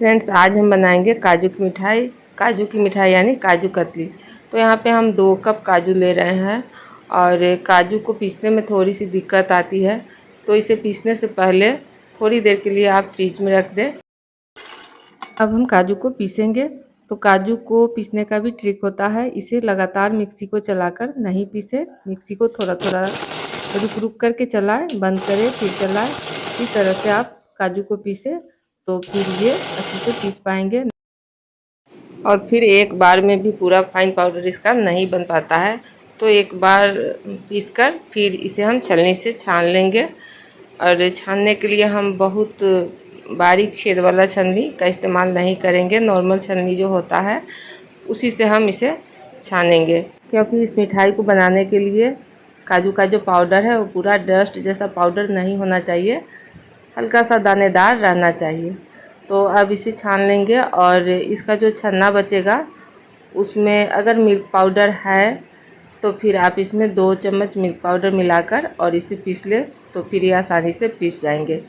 Friends, आज हम बनाएंगे काजू की मिठाई यानी काजू कतली। तो यहाँ पे हम 2 कप काजू ले रहे हैं और काजू को पीसने में थोड़ी सी दिक्कत आती है, तो इसे पीसने से पहले थोड़ी देर के लिए आप फ्रिज में रख दें। अब हम काजू को पीसेंगे। तो काजू को पीसने का भी ट्रिक होता है, इसे लगातार मिक्सी को चलाकर नहीं पीसे, मिक्सी को थोड़ा थोड़ा रुक रुक करके चलाएं, बंद करें फिर चलाएं। इस तरह से आप काजू को पीसे तो फिर ये अच्छे से पीस पाएंगे। और फिर एक बार में भी पूरा फाइन पाउडर इसका नहीं बन पाता है, तो एक बार पीसकर फिर इसे हम छलनी से छान लेंगे। और छानने के लिए हम बहुत बारीक छेद वाला छलनी का इस्तेमाल नहीं करेंगे, नॉर्मल छलनी जो होता है उसी से हम इसे छानेंगे, क्योंकि इस मिठाई को बनाने के लिए काजू का जो पाउडर है वो पूरा डस्ट जैसा पाउडर नहीं होना चाहिए, हल्का सा दानेदार रहना चाहिए। तो अब इसे छान लेंगे और इसका जो छन्ना बचेगा उसमें अगर मिल्क पाउडर है तो फिर आप इसमें 2 चम्मच मिल्क पाउडर मिलाकर और इसे पीस ले, तो फिर ये आसानी से पीस जाएंगे।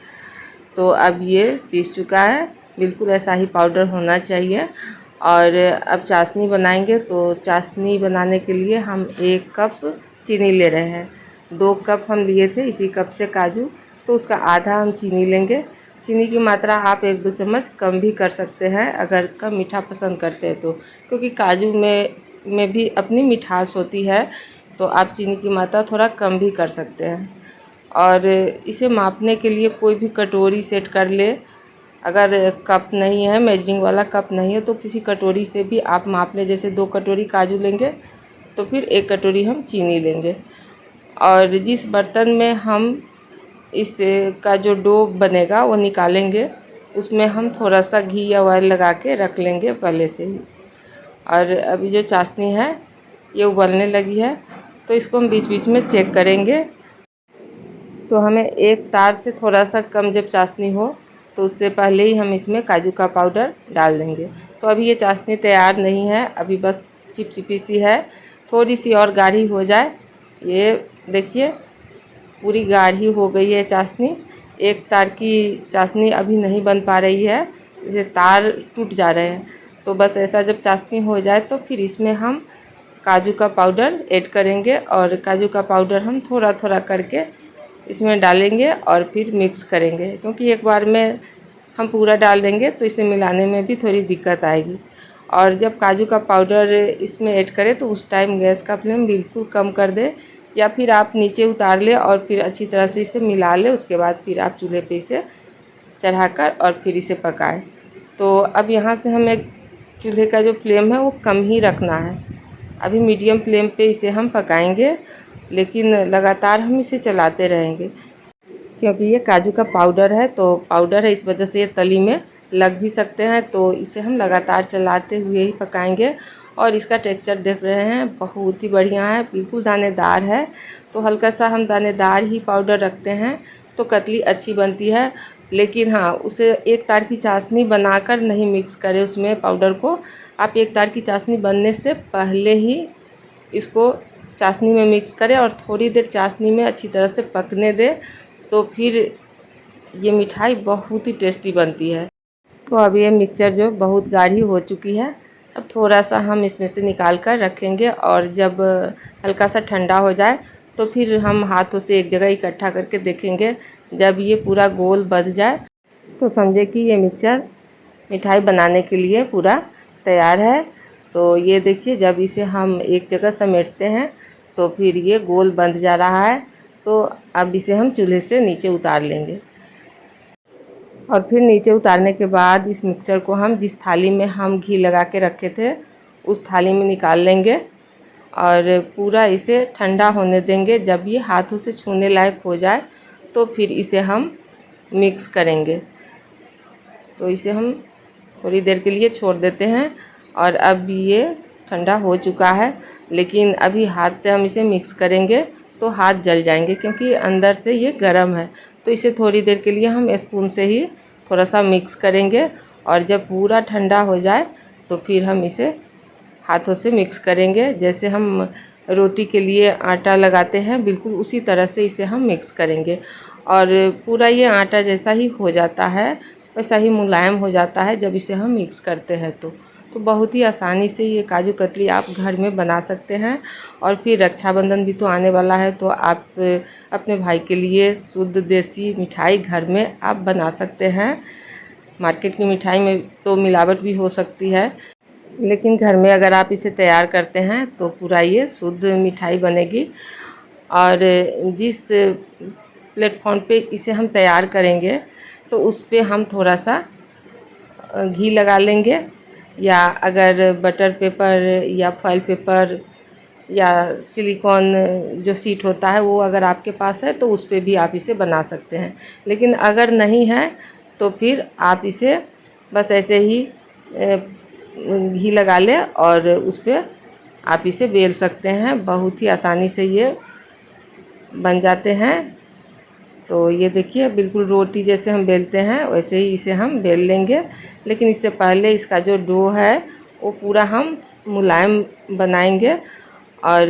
तो अब ये पीस चुका है, बिल्कुल ऐसा ही पाउडर होना चाहिए। और अब चाशनी बनाएंगे। तो चाशनी बनाने के लिए हम 1 कप चीनी ले रहे हैं। 2 कप हम लिए थे इसी कप से काजू, तो उसका आधा हम चीनी लेंगे। चीनी की मात्रा आप 1-2 चम्मच कम भी कर सकते हैं अगर कम मीठा पसंद करते हैं तो, क्योंकि काजू में भी अपनी मिठास होती है, तो आप चीनी की मात्रा थोड़ा कम भी कर सकते हैं। और इसे मापने के लिए कोई भी कटोरी सेट कर ले। अगर कप नहीं है, मेजरिंग वाला कप नहीं है, तो किसी कटोरी से भी आप माप लें। जैसे 2 कटोरी काजू लेंगे तो फिर 1 कटोरी हम चीनी लेंगे। और जिस बर्तन में हम इस का जो डो बनेगा वो निकालेंगे, उसमें हम थोड़ा सा घी या ऑयल लगा के रख लेंगे पहले से ही। और अभी जो चाशनी है ये उबलने लगी है, तो इसको हम बीच बीच में चेक करेंगे। तो हमें एक तार से थोड़ा सा कम जब चाशनी हो तो उससे पहले ही हम इसमें काजू का पाउडर डाल देंगे। तो अभी ये चाशनी तैयार नहीं है, अभी बस चिपचिपी सी है। थोड़ी सी और गाढ़ी हो जाए, ये देखिए पूरी गाढ़ी हो गई है चाशनी। एक तार की चाशनी अभी नहीं बन पा रही है, जैसे तार टूट जा रहे हैं। तो बस ऐसा जब चाशनी हो जाए तो फिर इसमें हम काजू का पाउडर ऐड करेंगे और काजू का पाउडर हम थोड़ा थोड़ा करके इसमें डालेंगे और फिर मिक्स करेंगे, क्योंकि एक बार में हम पूरा डाल देंगे तो इसे मिलाने में भी थोड़ी दिक्कत आएगी। और जब काजू का पाउडर इसमें ऐड करें तो उस टाइम गैस का फ्लेम बिल्कुल कम कर दें, या फिर आप नीचे उतार लें और फिर अच्छी तरह से इसे मिला लें। उसके बाद फिर आप चूल्हे पे इसे चढ़ाकर और फिर इसे पकाएं। तो अब यहाँ से हमें चूल्हे का जो फ्लेम है वो कम ही रखना है। अभी मीडियम फ्लेम पे इसे हम पकाएंगे, लेकिन लगातार हम इसे चलाते रहेंगे, क्योंकि ये काजू का पाउडर है, तो पाउडर है इस वजह से ये तली में लग भी सकते हैं। तो इसे हम लगातार चलाते हुए ही पकाएंगे। और इसका टेक्सचर देख रहे हैं, बहुत ही बढ़िया है, बिल्कुल दानेदार है। तो हल्का सा हम दानेदार ही पाउडर रखते हैं तो कतली अच्छी बनती है। लेकिन हाँ, उसे एक तार की चाशनी बनाकर नहीं मिक्स करें उसमें पाउडर को। आप एक तार की चाशनी बनने से पहले ही इसको चाशनी में मिक्स करें और थोड़ी देर चाशनी में अच्छी तरह से पकने दें, तो फिर ये मिठाई बहुत ही टेस्टी बनती है। तो अब ये मिक्सचर जो बहुत गाढ़ी हो चुकी है, अब थोड़ा सा हम इसमें से निकाल कर रखेंगे और जब हल्का सा ठंडा हो जाए तो फिर हम हाथों से एक जगह इकट्ठा करके देखेंगे। जब ये पूरा गोल बंध जाए तो समझे कि ये मिक्सचर मिठाई बनाने के लिए पूरा तैयार है। तो ये देखिए, जब इसे हम एक जगह समेटते हैं तो फिर ये गोल बंध जा रहा है। तो अब इसे हम चूल्हे से नीचे उतार लेंगे। और फिर नीचे उतारने के बाद इस मिक्सचर को हम जिस थाली में हम घी लगा के रखे थे उस थाली में निकाल लेंगे और पूरा इसे ठंडा होने देंगे। जब ये हाथों से छूने लायक हो जाए तो फिर इसे हम मिक्स करेंगे। तो इसे हम थोड़ी देर के लिए छोड़ देते हैं। और अब ये ठंडा हो चुका है, लेकिन अभी हाथ से हम इसे मिक्स करेंगे तो हाथ जल जाएंगे, क्योंकि अंदर से ये गर्म है। तो इसे थोड़ी देर के लिए हम स्पून से ही थोड़ा सा मिक्स करेंगे और जब पूरा ठंडा हो जाए तो फिर हम इसे हाथों से मिक्स करेंगे। जैसे हम रोटी के लिए आटा लगाते हैं, बिल्कुल उसी तरह से इसे हम मिक्स करेंगे। और पूरा ये आटा जैसा ही हो जाता है वैसा ही मुलायम हो जाता है जब इसे हम मिक्स करते हैं तो बहुत ही आसानी से ये काजू कतली आप घर में बना सकते हैं। और फिर रक्षाबंधन भी तो आने वाला है, तो आप अपने भाई के लिए शुद्ध देसी मिठाई घर में आप बना सकते हैं। मार्केट की मिठाई में तो मिलावट भी हो सकती है, लेकिन घर में अगर आप इसे तैयार करते हैं तो पूरा ये शुद्ध मिठाई बनेगी। और जिस प्लेटफॉर्म पे इसे हम तैयार करेंगे तो उस पे हम थोड़ा सा घी लगा लेंगे, या अगर बटर पेपर या फॉइल पेपर या सिलिकॉन जो शीट होता है वो अगर आपके पास है तो उस पे भी आप इसे बना सकते हैं। लेकिन अगर नहीं है तो फिर आप इसे बस ऐसे ही घी लगा लें और उस पे आप इसे बेल सकते हैं। बहुत ही आसानी से ये बन जाते हैं। तो ये देखिए बिल्कुल रोटी जैसे हम बेलते हैं वैसे ही इसे हम बेल लेंगे। लेकिन इससे पहले इसका जो डो है वो पूरा हम मुलायम बनाएंगे और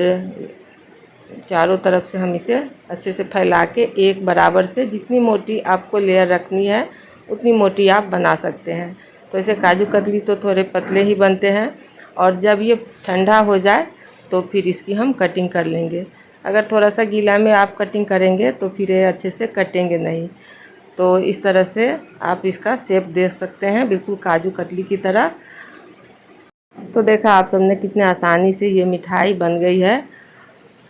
चारों तरफ से हम इसे अच्छे से फैला के एक बराबर से जितनी मोटी आपको लेयर रखनी है उतनी मोटी आप बना सकते हैं। तो ऐसे काजू कतली तो थोड़े पतले ही बनते हैं, और जब ये ठंडा हो जाए तो फिर इसकी हम कटिंग कर लेंगे। अगर थोड़ा सा गीला में आप कटिंग करेंगे तो फिर ये अच्छे से कटेंगे नहीं। तो इस तरह से आप इसका शेप दे सकते हैं बिल्कुल काजू कतली की तरह। तो देखा आप सबने कितने आसानी से ये मिठाई बन गई है।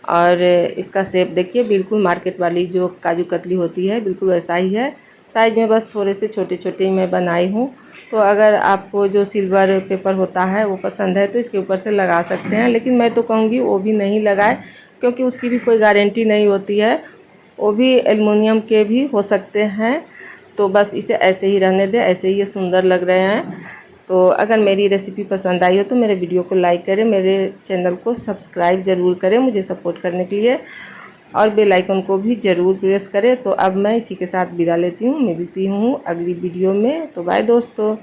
और इसका शेप देखिए बिल्कुल मार्केट वाली जो काजू कतली होती है बिल्कुल वैसा ही है। साइज में बस थोड़े से छोटे छोटे ही मैं बनाई हूँ। तो अगर आपको जो सिल्वर पेपर होता है वो पसंद है तो इसके ऊपर से लगा सकते हैं, लेकिन मैं तो कहूँगी वो भी नहीं लगाए, क्योंकि उसकी भी कोई गारंटी नहीं होती है। वो भी एल्युमिनियम के भी हो सकते हैं। तो बस इसे ऐसे ही रहने दें, ऐसे ही ये सुंदर लग रहे हैं। तो अगर मेरी रेसिपी पसंद आई हो तो मेरे वीडियो को लाइक करें, मेरे चैनल को सब्सक्राइब ज़रूर करें मुझे सपोर्ट करने के लिए, और बेल आइकन को भी ज़रूर प्रेस करें। तो अब मैं इसी के साथ विदा लेती हूँ, मिलती हूँ अगली वीडियो में। तो बाय दोस्तों।